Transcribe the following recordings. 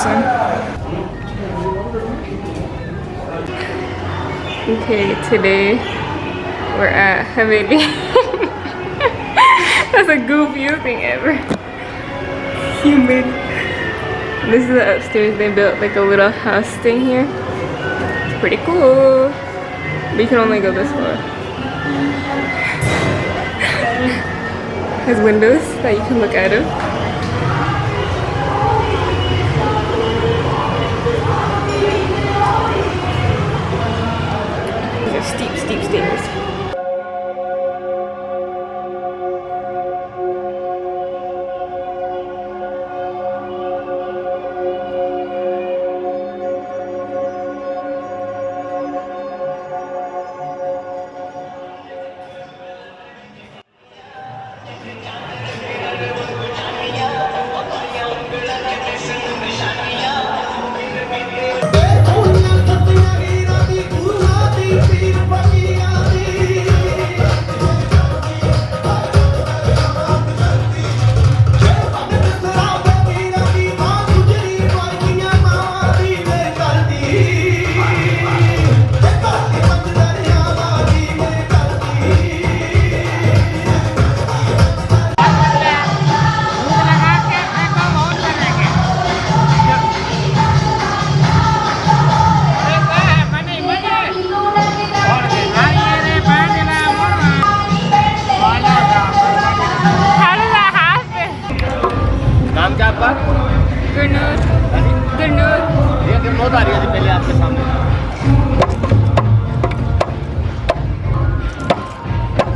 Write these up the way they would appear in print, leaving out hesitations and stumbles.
person. Okay, today we're at Haveli. That's the goofiest thing ever. Human. This is the upstairs. They built like a little house thing here. It's pretty cool. But you can only go this far. Has windows that you can look out of. These are steep, steep stairs. आ रही है जी पहले आपके सामने।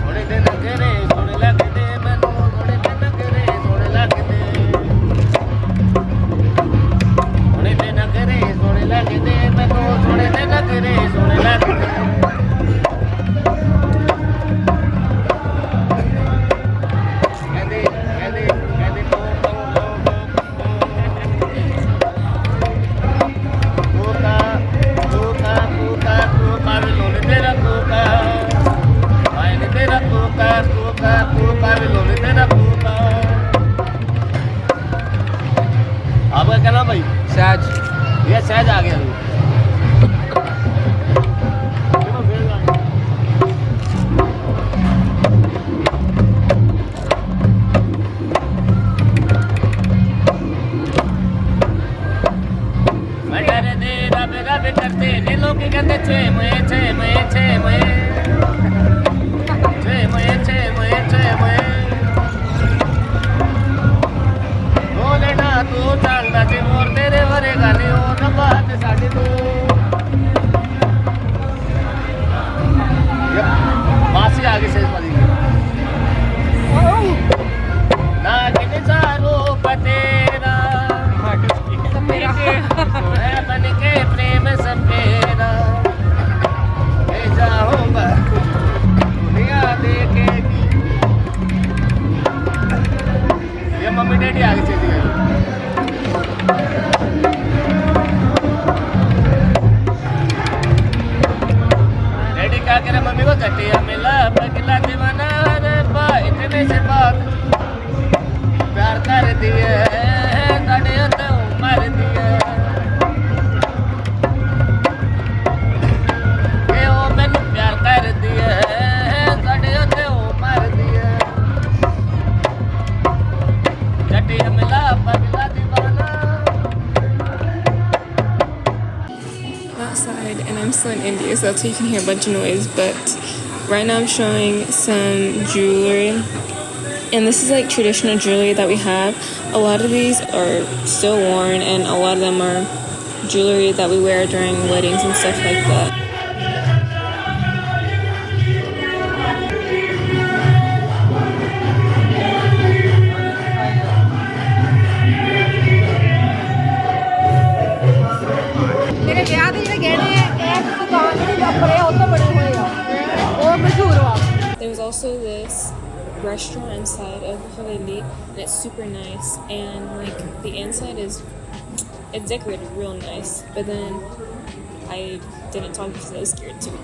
थोड़े दिन करे सोने लगते मैनू थोड़े दिन करे सोने लगते थोड़े दिन करे सोने लगते मैनू थोड़े दिन करे सोने लगते आपका क्या नाम भाई? सहज। ये सहज आ गया करते लोग कहते छे मैं बोलेना तू चलना चे मोर तेरे वरे गाने ओ न बात साडी तू मासी आगे से पड़ी ना किने चारो पतेरा मेरा है बन के प्रेम संपेरा ले जाऊंगा दुनिया देखेगी ये मम्मी डैडी आगे चली गई डैडी क्या कह रहे मम्मी को चटिया मिला पगला दीवाना रे बा इतने से बात प्यार कर दिए तड़े तो मर दिए ये ओ मैंने प्यार कर दिए तड़े तो मर दिए चटिया मिला पगला दीवाना। Outside, and I'm still in India, so that's why you can hear a bunch of noise, but right now I'm showing some jewelry, and this is like traditional jewelry that we have. A lot of these are still worn, and a lot of them are jewelry that we wear during weddings and stuff like that. There's also this restaurant inside of Haveli, and it's super nice, and like the inside is, it's decorated real nice, but then I didn't talk because I was scared too.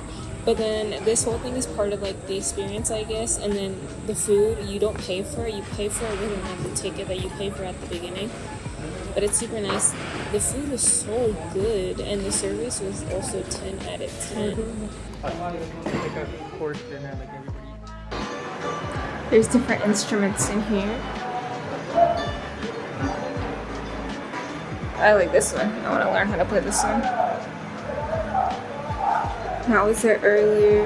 But then this whole thing is part of like the experience, I guess, and then the food, you don't pay for it, you pay for it within like the ticket that you pay for at the beginning. but it's super nice. The food was so good, and the service was also 10 out of 10. Like a course dinner, like everybody. There's different instruments in here. I like this one. I want to learn how to play this one. I was there earlier.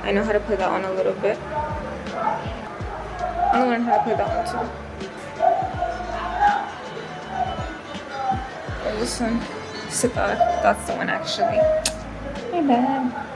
I know how to play that one a little bit. I want to learn how to play that one too. Or this one. Sitar. That's the one actually. My bad.